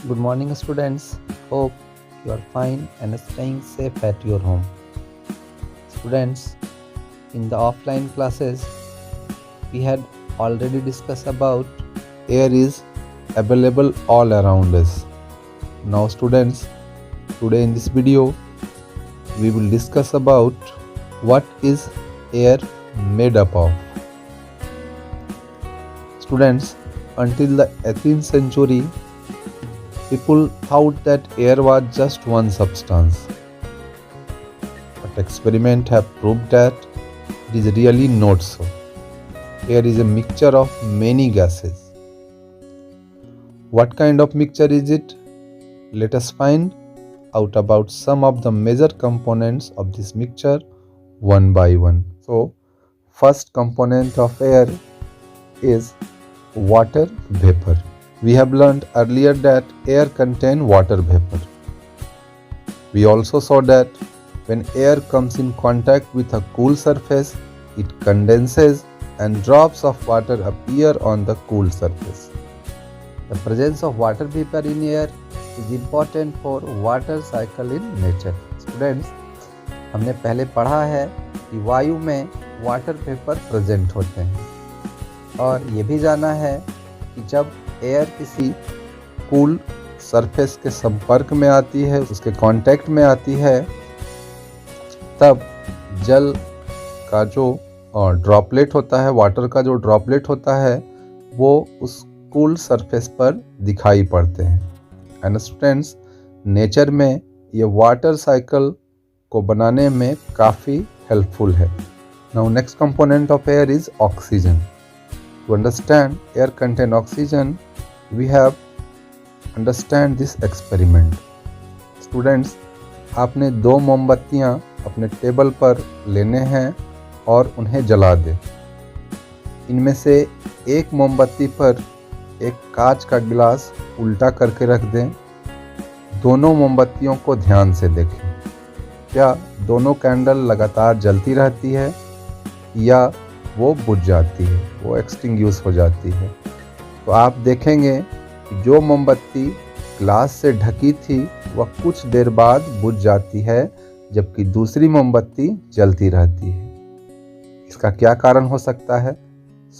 Good morning, students. Hope you are fine and staying safe at your home. Students, in the offline classes, we had already discussed about air is available all around us. Now, students, today in this video, we will discuss about what is air made up of. Students, until the 18th century, people thought that air was just one substance. But experiments have proved that it is really not so. Air is a mixture of many gases. What kind of mixture is it? Let us find out about some of the major components of this mixture one by one. So, first component of air is water vapor. We have learned earlier that air contains water vapor. We also saw that when air comes in contact with a cool surface, it condenses and drops of water appear on the cool surface. The presence of water vapor in air is important for water cycle in nature. Students, हमने पहले पढ़ा है कि वायु में water vapour present होते हैं और ये भी जाना है कि जब एयर किसी कूल सरफेस के संपर्क में आती है, उसके कांटेक्ट में आती है, तब जल का जो ड्रॉपलेट होता है, वाटर का जो ड्रॉपलेट होता है, वो उस कूल सरफेस पर दिखाई पड़ते हैं. एंड स्टूडेंट्स, नेचर में ये वाटर साइकिल को बनाने में काफ़ी हेल्पफुल है. Now next component of air is oxygen. To understand air contain oxygen, we have understand this experiment. Students, आपने 2 मोमबत्तियाँ अपने टेबल पर लेने हैं और उन्हें जला दें. इनमें से एक मोमबत्ती पर एक कांच का गिलास उल्टा करके रख दें. दोनों मोमबत्तियों को ध्यान से देखें. क्या दोनों कैंडल लगातार जलती रहती है या वो बुझ जाती है, वो एक्सटिंग्यूश हो जाती है? तो आप देखेंगे कि जो मोमबत्ती ग्लास से ढकी थी वह कुछ देर बाद बुझ जाती है, जबकि दूसरी मोमबत्ती जलती रहती है. इसका क्या कारण हो सकता है?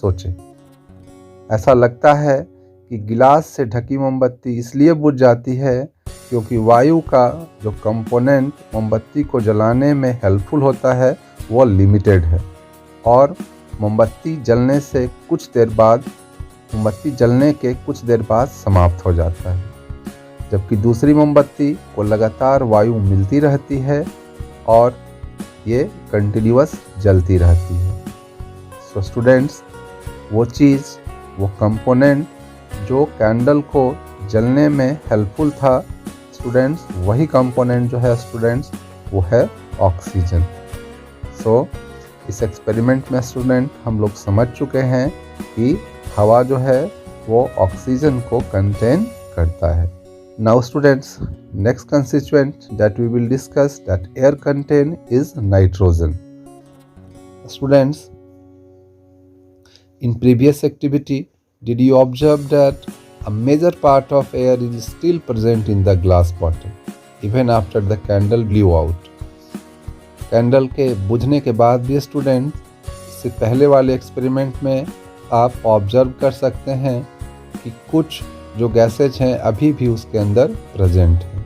सोचें. ऐसा लगता है कि गिलास से ढकी मोमबत्ती इसलिए बुझ जाती है क्योंकि वायु का जो कंपोनेंट मोमबत्ती को जलाने में हेल्पफुल होता है वो लिमिटेड है और मोमबत्ती जलने के कुछ देर बाद समाप्त हो जाता है, जबकि दूसरी मोमबत्ती को लगातार वायु मिलती रहती है और ये कंटिन्यूअस जलती रहती है. सो स्टूडेंट्स, वो कंपोनेंट जो कैंडल को जलने में हेल्पफुल था, स्टूडेंट्स, वही कंपोनेंट जो है स्टूडेंट्स वो है ऑक्सीजन. सो इस एक्सपेरिमेंट में स्टूडेंट हम लोग समझ चुके हैं कि हवा जो है वो ऑक्सीजन को कंटेन करता है. Now students, next constituent that we will discuss that air contain is nitrogen. Students, in previous activity did you observe that a major part of air is still present in the glass bottle even after the candle blew out. Candle के बुझने के बाद भी student, इससे पहले वाले experiment में आप ऑब्जर्व कर सकते हैं कि कुछ जो गैसेज हैं अभी भी उसके अंदर प्रेजेंट हैं.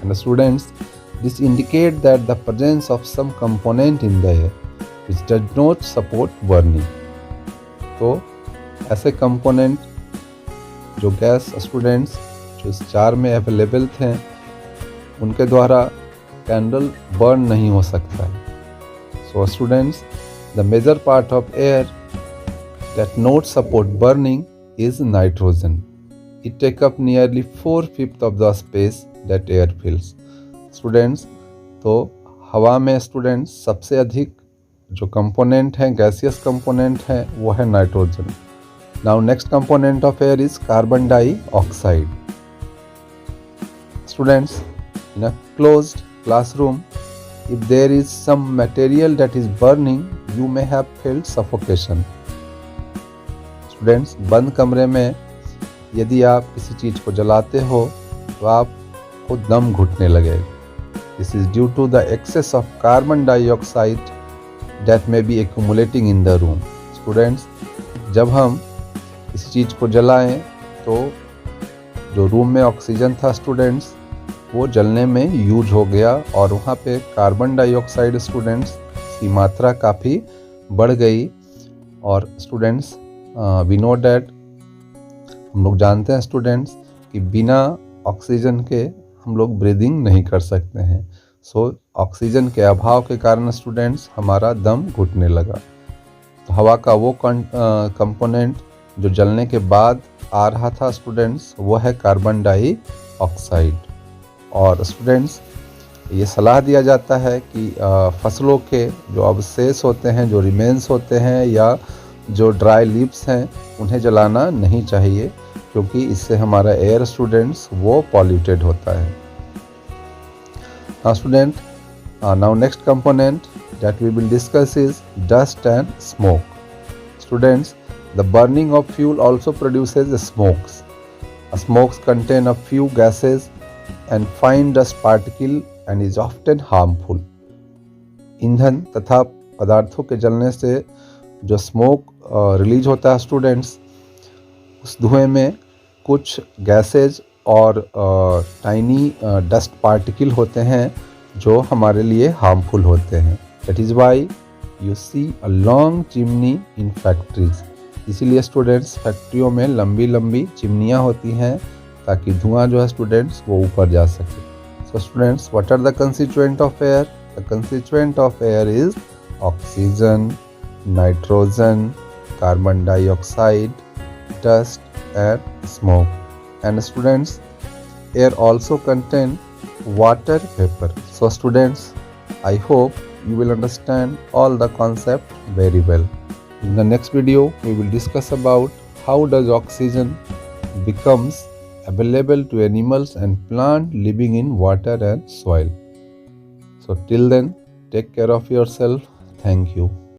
And students, this indicate that the presence of some component in the air which does not support burning. तो ऐसे कंपोनेंट जो गैस स्टूडेंट्स जो इस जार में अवेलेबल थे, उनके द्वारा कैंडल बर्न नहीं हो सकता है. So students, the major part of air that not support burning is nitrogen. It take up nearly 4/5 of the space that air fills. Students, तो हवा में स्टूडेंट्स सबसे अधिक जो कंपोनेंट हैं, गैसियस कंपोनेंट हैं, वो है nitrogen. Now next component of air is carbon dioxide. Students, in a closed classroom, if there is some material that is burning, you may have felt suffocation. Students, बंद कमरे में यदि आप किसी चीज़ को जलाते हो तो आपको दम घुटने लगेगा। This is due to the excess of carbon dioxide that may be accumulating in the room. Students, जब हम किसी चीज़ को जलाएं तो जो रूम में ऑक्सीजन था स्टूडेंट्स, वो जलने में यूज हो गया और वहाँ पे कार्बन डाइऑक्साइड स्टूडेंट्स की मात्रा काफ़ी बढ़ गई। और स्टूडेंट्स, वी नो डैट, हम लोग जानते हैं स्टूडेंट्स कि बिना ऑक्सीजन के हम लोग ब्रीदिंग नहीं कर सकते हैं। सो ऑक्सीजन के अभाव के कारण स्टूडेंट्स हमारा दम घुटने लगा। तो हवा का वो कंपोनेंट जो जलने के बाद आ रहा था स्टूडेंट्स, वो है कार्बन डाइऑक्साइड। और स्टूडेंट्स, ये सलाह दिया जाता है कि फसलों के जो अवशेष होते हैं, जो रिमेन्स होते हैं या जो ड्राई लीव्स हैं, उन्हें जलाना नहीं चाहिए, क्योंकि इससे हमारा एयर स्टूडेंट्स वो पॉल्यूटेड होता है। Now next component that we will discuss is dust and smoke. Students, the burning of fuel also produces smokes. Smokes contain a few gases and fine dust particle and is often harmful. ईंधन तथा पदार्थों के जलने से जो smoke release होता है students, उस धुएं में कुछ गैसेज और टाइनी डस्ट पार्टिकल होते हैं जो हमारे लिए हार्मफुल होते हैं। That is why you see a long chimney in factories. इसीलिए स्टूडेंट्स फैक्ट्रियों में लंबी लंबी चिमनियाँ होती हैं ताकि धुआं जो है स्टूडेंट्स वो ऊपर जा सके। So students, what are the constituent of air? The constituent of air is oxygen, nitrogen, carbon dioxide, dust and smoke. And students, air also contain water vapor. So students, I hope you will understand all the concept very well. In the next video, we will discuss about how does oxygen becomes available to animals and plant living in water and soil. So till then, take care of yourself. Thank you.